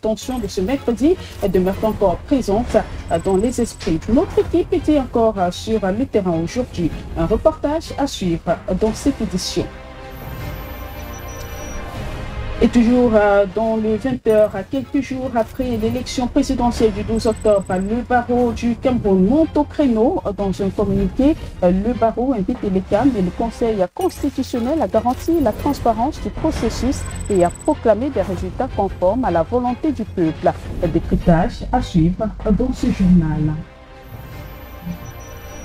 tensions de ce mercredi demeurent encore présentes dans les esprits. Notre équipe était encore sur le terrain aujourd'hui. Un reportage à suivre dans cette édition. Et toujours dans le 20h, quelques jours après l'élection présidentielle du 12 octobre, le barreau du Cameroun monte au créneau. Dans un communiqué, le barreau invite les CAM et le Conseil constitutionnel à garantir la transparence du processus et à proclamer des résultats conformes à la volonté du peuple. Décryptage à suivre dans ce journal.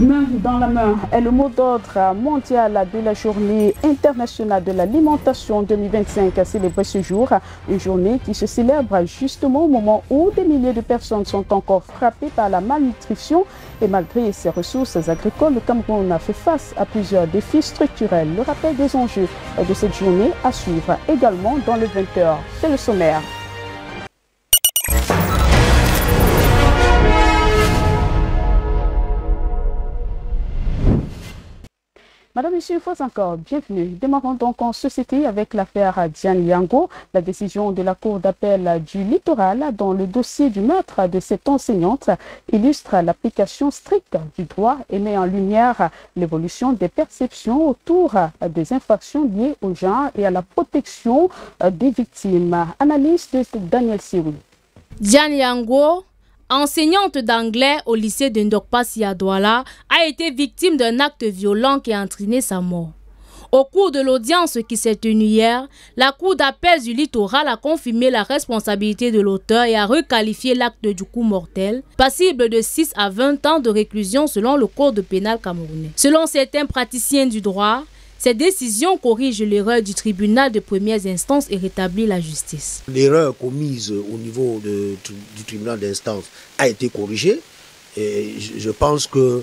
Main dans la main est le mot d'ordre mondial de la journée internationale de l'alimentation 2025 à célébrer ce jour. Une journée qui se célèbre justement au moment où des milliers de personnes sont encore frappées par la malnutrition. Et malgré ses ressources agricoles, le Cameroun a fait face à plusieurs défis structurels. Le rappel des enjeux de cette journée à suivre également dans le 20h. C'est le sommaire. Madame, Monsieur, une fois encore, bienvenue. Démarrons donc en société avec l'affaire Diane Yango. La décision de la Cour d'appel du littoral dans le dossier du meurtre de cette enseignante illustre l'application stricte du droit et met en lumière l'évolution des perceptions autour des infractions liées au genre et à la protection des victimes. Analyse de Daniel Sirou. Diane Yango, enseignante d'anglais au lycée de Ndokpasi à Douala, a été victime d'un acte violent qui a entraîné sa mort. Au cours de l'audience qui s'est tenue hier, la Cour d'appel du littoral a confirmé la responsabilité de l'auteur et a requalifié l'acte du coup mortel, passible de 6 à 20 ans de réclusion selon le Code pénal camerounais. Selon certains praticiens du droit, cette décision corrige l'erreur du tribunal de première instance et rétablit la justice. L'erreur commise au niveau du tribunal d'instance a été corrigée et je pense que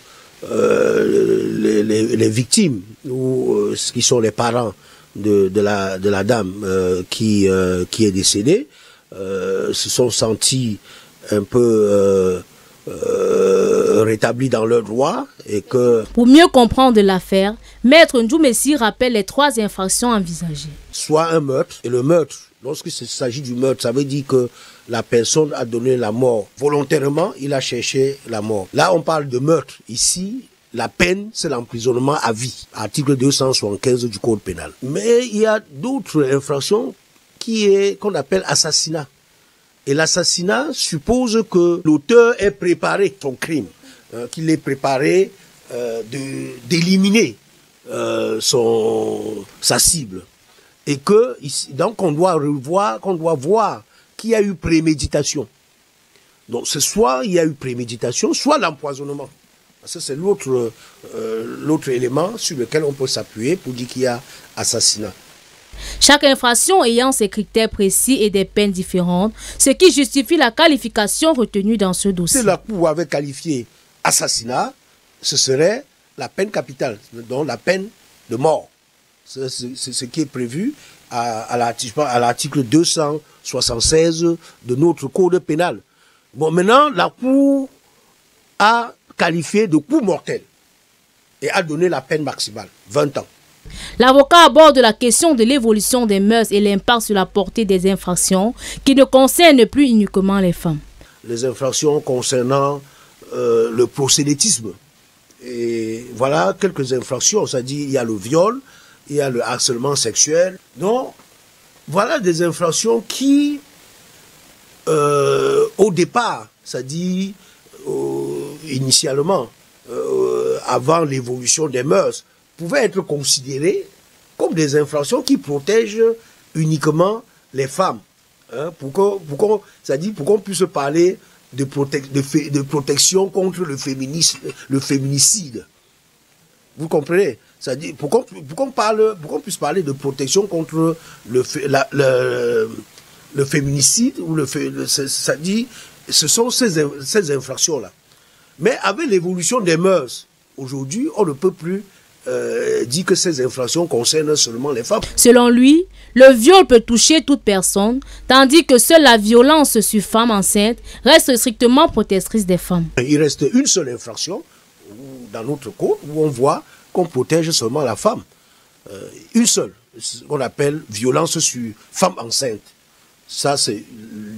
les victimes ou qui sont les parents de la dame qui est décédée se sont sentis un peu rétablis dans leurs droits et que... Pour mieux comprendre l'affaire, Maître Ndjoumessi rappelle les 3 infractions envisagées. Soit un meurtre, et le meurtre, lorsqu'il s'agit du meurtre, ça veut dire que la personne a donné la mort. Volontairement, il a cherché la mort. Là, on parle de meurtre. Ici, la peine, c'est l'emprisonnement à vie, article 275 du Code pénal. Mais il y a d'autres infractions qu'on appelle assassinat. Et l'assassinat suppose que l'auteur ait préparé son crime, qu'il ait préparé d'éliminer sa cible. Et que donc on doit voir qu'il y a eu préméditation. Donc c'est soit il y a eu préméditation, soit l'empoisonnement. Ça c'est l'autre élément sur lequel on peut s'appuyer pour dire qu'il y a assassinat. Chaque infraction ayant ses critères précis et des peines différentes, ce qui justifie la qualification retenue dans ce dossier. Si la Cour avait qualifié assassinat, ce serait la peine capitale, donc la peine de mort. C'est ce qui est prévu à l'article 276 de notre Code pénal. Bon, maintenant, la Cour a qualifié de coup mortel et a donné la peine maximale, 20 ans. L'avocat aborde la question de l'évolution des mœurs et l'impact sur la portée des infractions qui ne concernent plus uniquement les femmes. Les infractions concernant le proxénétisme. Et voilà quelques infractions, c'est-à-dire il y a le viol, il y a le harcèlement sexuel. Donc, voilà des infractions qui, au départ, c'est-à-dire initialement, avant l'évolution des mœurs, pouvaient être considérées comme des infractions qui protègent uniquement les femmes. Hein, pour qu'on puisse parler de protection contre le féminicide. Vous comprenez? C'est-à-dire, pour qu'on puisse parler de protection contre le féminicide, c'est-à-dire, ce sont ces infractions-là. Mais avec l'évolution des mœurs, aujourd'hui, on ne peut plus dit que ces infractions concernent seulement les femmes. Selon lui, le viol peut toucher toute personne, tandis que seule la violence sur femme enceinte reste strictement protectrice des femmes. Il reste une seule infraction dans notre code où on voit qu'on protège seulement la femme. Une seule, ce qu'on appelle violence sur femme enceinte. Ça, c'est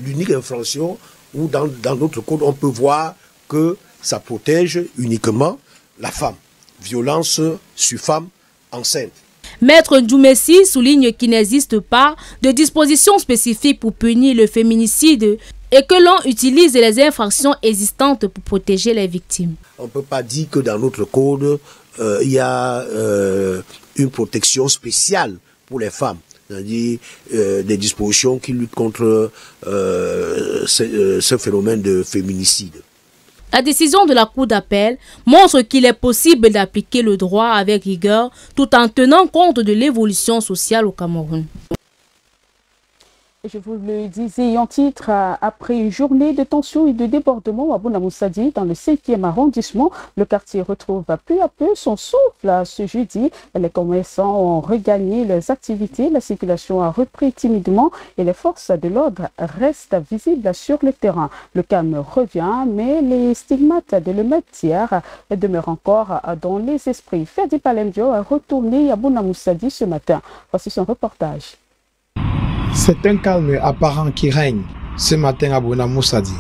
l'unique infraction où dans notre code, on peut voir que ça protège uniquement la femme. Violence sur femme enceinte. Maître Djoumessi souligne qu'il n'existe pas de dispositions spécifiques pour punir le féminicide et que l'on utilise les infractions existantes pour protéger les victimes. On ne peut pas dire que dans notre code, il y a une protection spéciale pour les femmes. C'est-à-dire des dispositions qui luttent contre ce phénomène de féminicide. La décision de la Cour d'appel montre qu'il est possible d'appliquer le droit avec rigueur tout en tenant compte de l'évolution sociale au Cameroun. Je vous le disais en titre, après une journée de tension et de débordement à Bouna-Moussadi, dans le 5e arrondissement, le quartier retrouve peu à peu son souffle. Ce jeudi, les commerçants ont regagné leurs activités, la circulation a repris timidement et les forces de l'ordre restent visibles sur le terrain. Le calme revient, mais les stigmates de l'émeute d'hier demeurent encore dans les esprits. Ferdi Palemdio est retourné à Bouna-Moussadi ce matin. Voici son reportage. C'est un calme apparent qui règne ce matin à Bouna-Moussadi,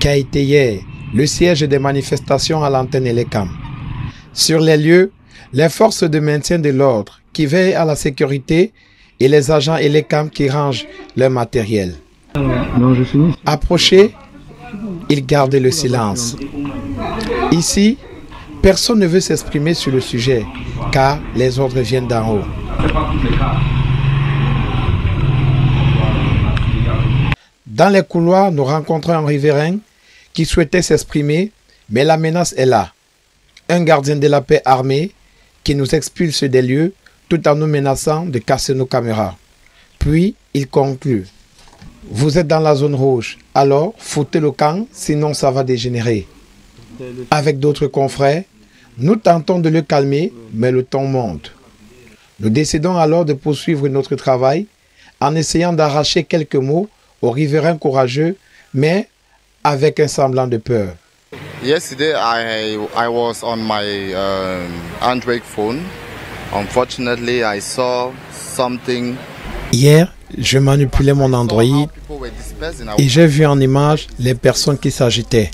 qui a été hier le siège des manifestations à l'antenne Elecam. Sur les lieux, les forces de maintien de l'ordre qui veillent à la sécurité et les agents Elecam qui rangent leur matériel. Approchés, ils gardent le silence. Ici, personne ne veut s'exprimer sur le sujet car les ordres viennent d'en haut. Dans les couloirs, nous rencontrons un riverain qui souhaitait s'exprimer, mais la menace est là. Un gardien de la paix armé qui nous expulse des lieux tout en nous menaçant de casser nos caméras. Puis, il conclut. Vous êtes dans la zone rouge, alors foutez le camp, sinon ça va dégénérer. Avec d'autres confrères, nous tentons de le calmer, mais le ton monte. Nous décidons alors de poursuivre notre travail en essayant d'arracher quelques mots aux riverains courageux, mais avec un semblant de peur. Yesterday, I was on my Android phone. Unfortunately, I saw something. Hier, je manipulais mon Android et j'ai vu en image les personnes qui s'agitaient.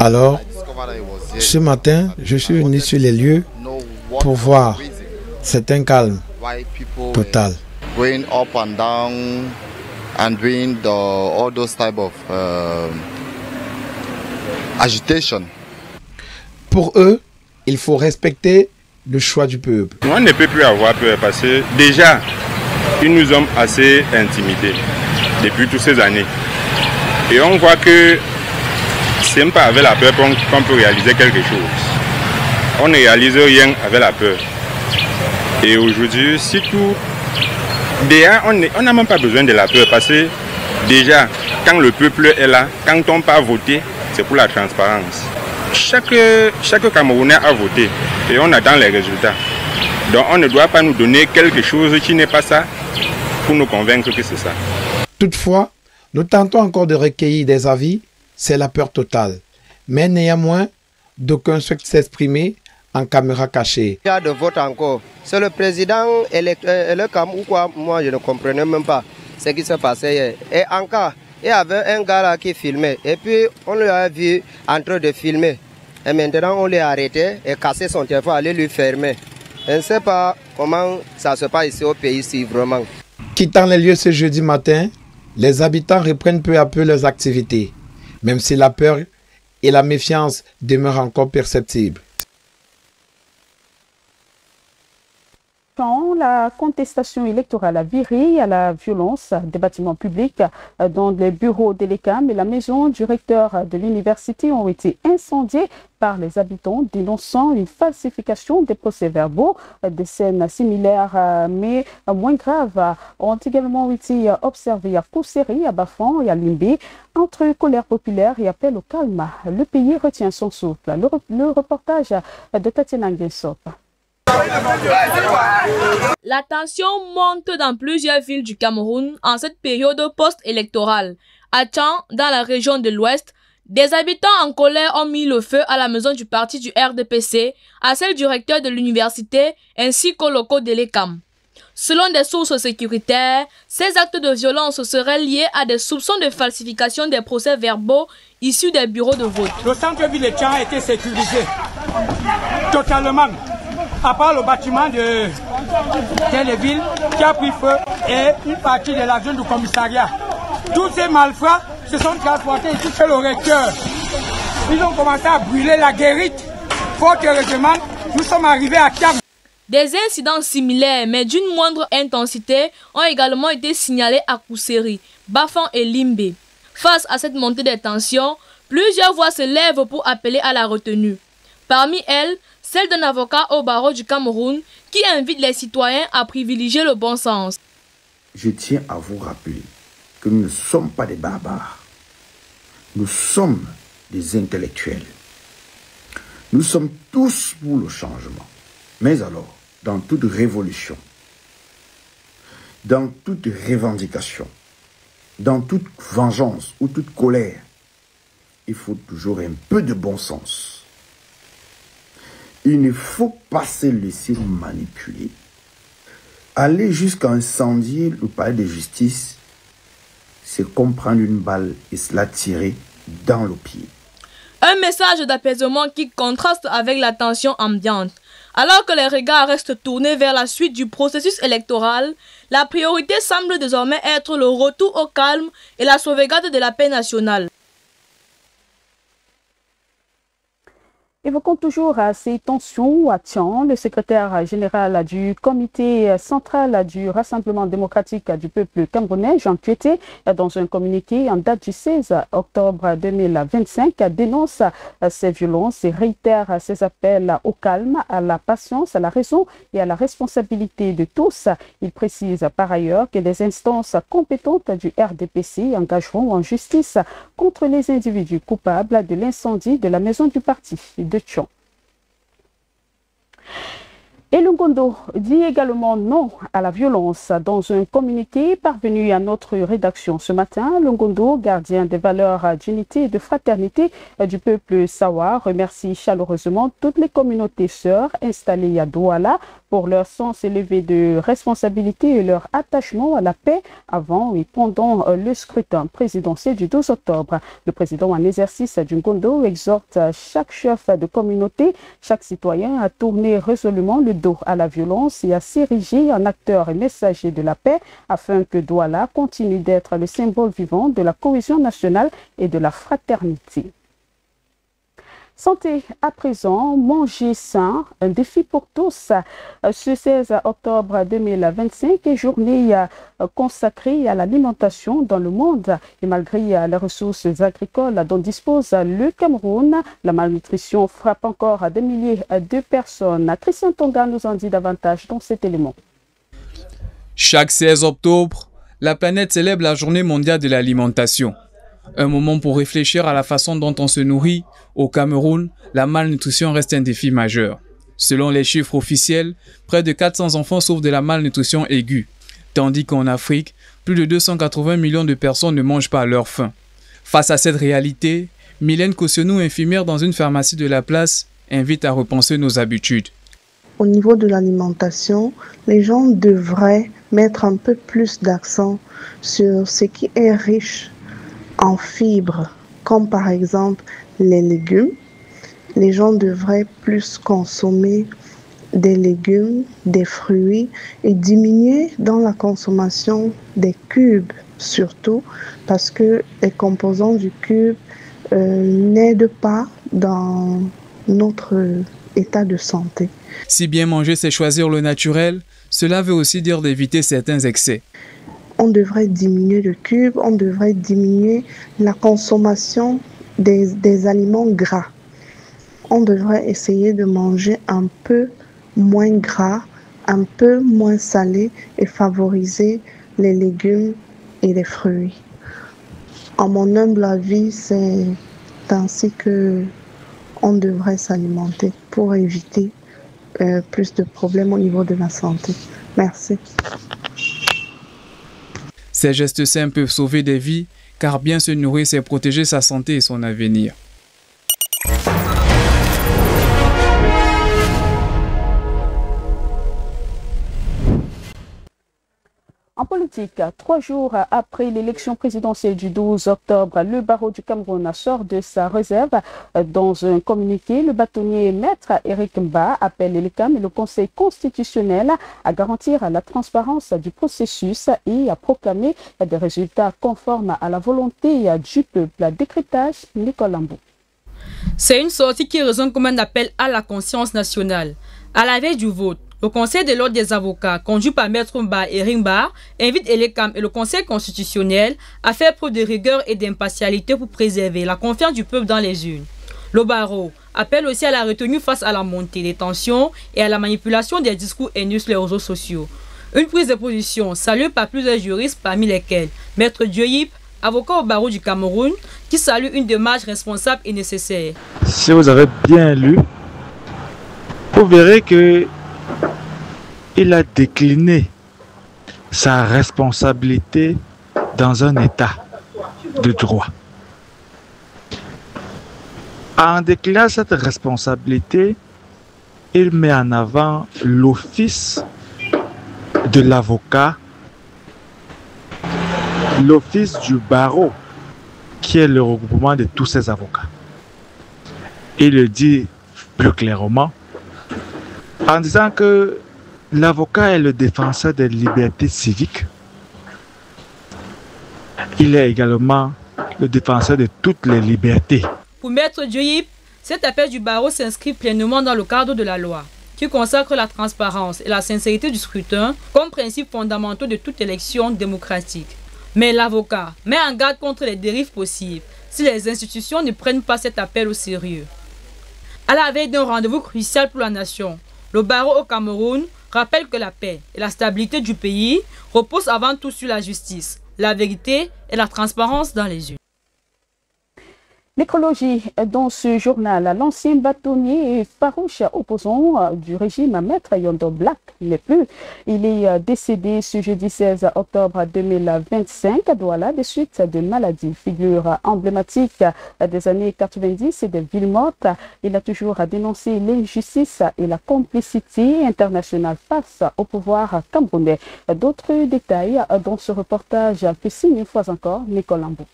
Alors, ce matin, je suis venu sur les lieux pour voir. C'est un calme total. Going up and down and doing all those type of agitation. Pour eux, il faut respecter le choix du peuple. On ne peut plus avoir peur parce que déjà, ils nous ont assez intimidés depuis toutes ces années. Et on voit que c'est même pas avec la peur qu'on peut réaliser quelque chose. On ne réalise rien avec la peur. Et aujourd'hui, si tout... Déjà, on n'a même pas besoin de la peur parce que déjà, quand le peuple est là, quand on part voter, c'est pour la transparence. Chaque Camerounais a voté et on attend les résultats. Donc on ne doit pas nous donner quelque chose qui n'est pas ça pour nous convaincre que c'est ça. Toutefois, nous tentons encore de recueillir des avis, c'est la peur totale. Mais néanmoins, d'aucuns souhaitent s'exprimer en caméra cachée. Il y a de vote encore. C'est le président et le Cameroun ou quoi, moi je ne comprenais même pas ce qui se passait hier. Et encore, il y avait un gars là qui filmait. Et puis on l'a vu en train de filmer. Et maintenant on l'a arrêté et cassé son téléphone, aller lui fermer. Je ne sais pas comment ça se passe ici au pays, si vraiment. Quittant les lieux ce jeudi matin, les habitants reprennent peu à peu leurs activités, même si la peur et la méfiance demeurent encore perceptibles. Quand la contestation électorale a viré à la violence des bâtiments publics, dont les bureaux d'Elecam et la maison du recteur de l'université ont été incendiés par les habitants dénonçant une falsification des procès-verbaux. Des scènes similaires mais moins graves ont également été observées à Kousseri, à Bafan et à Limbé. Entre colère populaire et appel au calme, le pays retient son souffle. Le reportage de Tatiana Nguessop. La tension monte dans plusieurs villes du Cameroun en cette période post-électorale. À Tchan, dans la région de l'Ouest, des habitants en colère ont mis le feu à la maison du parti du RDPC, à celle du recteur de l'université ainsi qu'aux locaux d'Elecam. Selon des sources sécuritaires, ces actes de violence seraient liés à des soupçons de falsification des procès-verbaux issus des bureaux de vote. Le centre-ville de Tchang a été sécurisé totalement, à part le bâtiment de Téléville qui a pris feu et une partie de la zone du commissariat. Tous ces malfrats se sont transportés ici chez le recteur. Ils ont commencé à brûler la guérite. Fort heureusement, nous sommes arrivés à Tchang. Des incidents similaires, mais d'une moindre intensité, ont également été signalés à Kousséri, Bafang et Limbe. Face à cette montée des tensions, plusieurs voix se lèvent pour appeler à la retenue. Parmi elles, celle d'un avocat au barreau du Cameroun qui invite les citoyens à privilégier le bon sens. Je tiens à vous rappeler que nous ne sommes pas des barbares. Nous sommes des intellectuels. Nous sommes tous pour le changement. Mais alors, dans toute révolution, dans toute revendication, dans toute vengeance ou toute colère, il faut toujours un peu de bon sens. Il ne faut pas se laisser manipuler. Aller jusqu'à incendier le palais de justice, c'est comme prendre une balle et se la tirer dans le pied. Un message d'apaisement qui contraste avec la tension ambiante. Alors que les regards restent tournés vers la suite du processus électoral, la priorité semble désormais être le retour au calme et la sauvegarde de la paix nationale. Évoquons toujours ces tensions à Tchang. Le secrétaire général du comité central du Rassemblement démocratique du peuple camerounais, Jean Kuete, dans un communiqué en date du 16 octobre 2025, dénonce ces violences et réitère ses appels au calme, à la patience, à la raison et à la responsabilité de tous. Il précise par ailleurs que les instances compétentes du RDPC engageront en justice contre les individus coupables de l'incendie de la maison du parti de Tchang. Et le Ngondo dit également non à la violence. Dans un communiqué parvenu à notre rédaction ce matin, le Ngondo, gardien des valeurs d'unité et de fraternité du peuple Sawa, remercie chaleureusement toutes les communautés sœurs installées à Douala pour leur sens élevé de responsabilité et leur attachement à la paix avant et pendant le scrutin présidentiel du 12 octobre. Le président en exercice du Ngondo exhorte chaque chef de communauté, chaque citoyen à tourner résolument le dos à la violence et à s'ériger en acteur et messager de la paix afin que Douala continue d'être le symbole vivant de la cohésion nationale et de la fraternité. Santé à présent, manger sain, un défi pour tous. Ce 16 octobre 2025 est journée consacrée à l'alimentation dans le monde. Et malgré les ressources agricoles dont dispose le Cameroun, la malnutrition frappe encore des milliers de personnes. Christian Tonga nous en dit davantage dans cet élément. Chaque 16 octobre, la planète célèbre la journée mondiale de l'alimentation. Un moment pour réfléchir à la façon dont on se nourrit. Au Cameroun, la malnutrition reste un défi majeur. Selon les chiffres officiels, près de 400 enfants souffrent de la malnutrition aiguë, tandis qu'en Afrique, plus de 280 millions de personnes ne mangent pas à leur faim. Face à cette réalité, Mylène Kossionou, infirmière dans une pharmacie de la place, invite à repenser nos habitudes. Au niveau de l'alimentation, les gens devraient mettre un peu plus d'accent sur ce qui est riche en fibres, comme par exemple les légumes. Les gens devraient plus consommer des légumes, des fruits et diminuer dans la consommation des cubes, surtout parce que les composants du cube n'aident pas dans notre état de santé. Si bien manger, c'est choisir le naturel, cela veut aussi dire d'éviter certains excès. On devrait diminuer le cube, on devrait diminuer la consommation des aliments gras. On devrait essayer de manger un peu moins gras, un peu moins salé et favoriser les légumes et les fruits. En mon humble avis, c'est ainsi que on devrait s'alimenter pour éviter plus de problèmes au niveau de la santé. Merci. Ces gestes simples peuvent sauver des vies, car bien se nourrir, c'est protéger sa santé et son avenir. En politique, 3 jours après l'élection présidentielle du 12 octobre, le barreau du Cameroun sort de sa réserve. Dans un communiqué, le bâtonnier maître Éric Mba appelle l'ELECAM et le Conseil constitutionnel à garantir la transparence du processus et à proclamer des résultats conformes à la volonté du peuple. Décryptage, Nicole Lambou. C'est une sortie qui résonne comme un appel à la conscience nationale. À la veille du vote, le Conseil de l'ordre des avocats, conduit par Maître Mba et Rimba, invite l'ELECAM et le Conseil constitutionnel à faire preuve de rigueur et d'impartialité pour préserver la confiance du peuple dans les urnes. Le barreau appelle aussi à la retenue face à la montée des tensions et à la manipulation des discours haineux sur les réseaux sociaux. Une prise de position saluée par plusieurs juristes, parmi lesquels Maître Dieuip, avocat au barreau du Cameroun, qui salue une démarche responsable et nécessaire. Si vous avez bien lu, vous verrez que il a décliné sa responsabilité dans un état de droit. En déclinant cette responsabilité, il met en avant l'office de l'avocat, l'office du barreau, qui est le regroupement de tous ces avocats. Il le dit plus clairement en disant que l'avocat est le défenseur des libertés civiques. Il est également le défenseur de toutes les libertés. Pour Maître Dieuip, cet appel du barreau s'inscrit pleinement dans le cadre de la loi, qui consacre la transparence et la sincérité du scrutin comme principes fondamentaux de toute élection démocratique. Mais l'avocat met en garde contre les dérives possibles si les institutions ne prennent pas cet appel au sérieux. À la veille d'un rendez-vous crucial pour la nation, le barreau au Cameroun rappelle que la paix et la stabilité du pays reposent avant tout sur la justice, la vérité et la transparence dans les urnes. L'écologie, dans ce journal, l'ancien bâtonnier et farouche opposant du régime Maître Yondo Black n'est plus. Il est décédé ce jeudi 16 octobre 2025 à Douala des suites de maladies. Figure emblématique des années 90 et des villes mortes, il a toujours dénoncé l'injustice et la complicité internationale face au pouvoir camerounais. D'autres détails dans ce reportage fait signer une fois encore Nicole Lambou.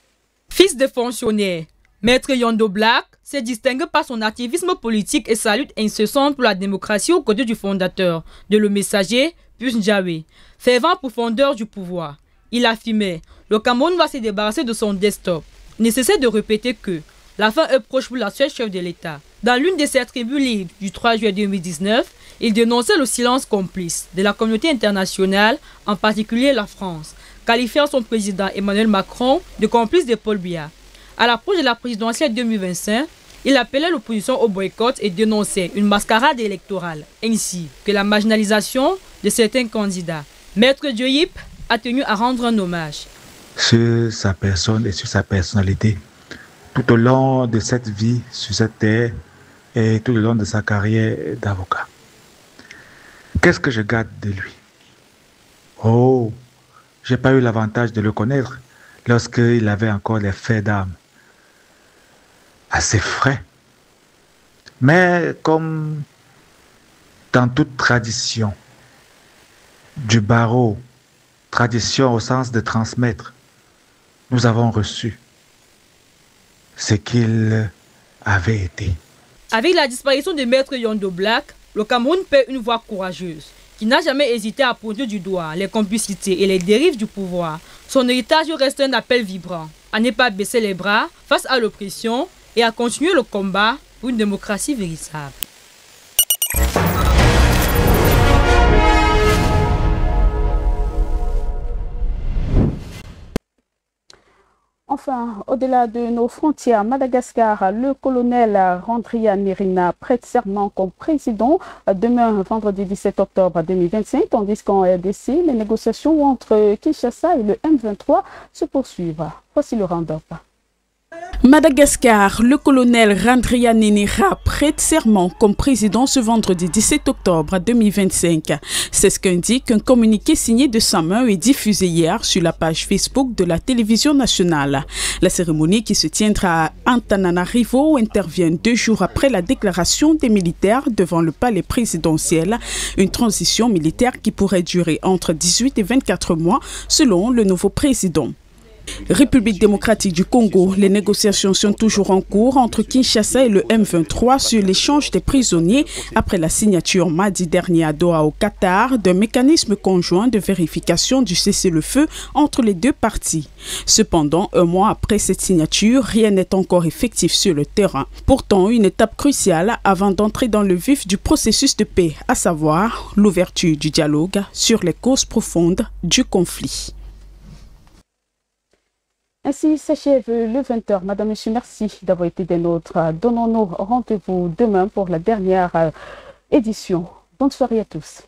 Fils de fonctionnaire, Maître Yondo Black se distingue par son activisme politique et sa lutte incessante pour la démocratie aux côtés du fondateur de Le Messager, Pius Njawé, fervent pourfendeur du pouvoir. Il affirmait « Le Cameroun va se débarrasser de son desktop ». Il ne cessait de répéter que la fin est proche pour l'actuel chef de l'État. Dans l'une de ses tribunes libres du 3 juillet 2019, il dénonçait le silence complice de la communauté internationale, en particulier la France, qualifiant son président Emmanuel Macron de complice de Paul Biya. À l'approche de la présidentielle 2025, il appelait l'opposition au boycott et dénonçait une mascarade électorale, ainsi que la marginalisation de certains candidats. Maître Dieuip a tenu à rendre un hommage sur sa personne et sur sa personnalité, tout au long de cette vie sur cette terre et tout au long de sa carrière d'avocat. Qu'est-ce que je garde de lui? Oh, j'ai pas eu l'avantage de le connaître lorsqu'il avait encore les faits d'armes assez frais. Mais comme dans toute tradition du barreau, tradition au sens de transmettre, nous avons reçu ce qu'il avait été. Avec la disparition de Maître Yondo Black, le Cameroun perd une voix courageuse qui n'a jamais hésité à pointer du doigt les complicités et les dérives du pouvoir. Son héritage reste un appel vibrant à ne pas baisser les bras face à l'oppression et à continuer le combat pour une démocratie véritable. Enfin, au-delà de nos frontières, Madagascar, le colonel Randrianirina prête serment comme président demain, vendredi 17 octobre 2025, tandis qu'en RDC, les négociations entre Kinshasa et le M23 se poursuivent. Voici le round-up. Madagascar, le colonel Randrianenira prête serment comme président ce vendredi 17 octobre 2025. C'est ce qu'indique un communiqué signé de sa main et diffusé hier sur la page Facebook de la télévision nationale. La cérémonie qui se tiendra à Antananarivo intervient 2 jours après la déclaration des militaires devant le palais présidentiel. Une transition militaire qui pourrait durer entre 18 et 24 mois selon le nouveau président. République démocratique du Congo, les négociations sont toujours en cours entre Kinshasa et le M23 sur l'échange des prisonniers après la signature mardi dernier à Doha au Qatar d'un mécanisme conjoint de vérification du cessez-le-feu entre les 2 parties. Cependant, 1 mois après cette signature, rien n'est encore effectif sur le terrain. Pourtant, une étape cruciale avant d'entrer dans le vif du processus de paix, à savoir l'ouverture du dialogue sur les causes profondes du conflit. Ainsi s'achève le 20h. Madame, Monsieur, merci d'avoir été des nôtres. Donnons-nous rendez-vous demain pour la dernière édition. Bonne soirée à tous.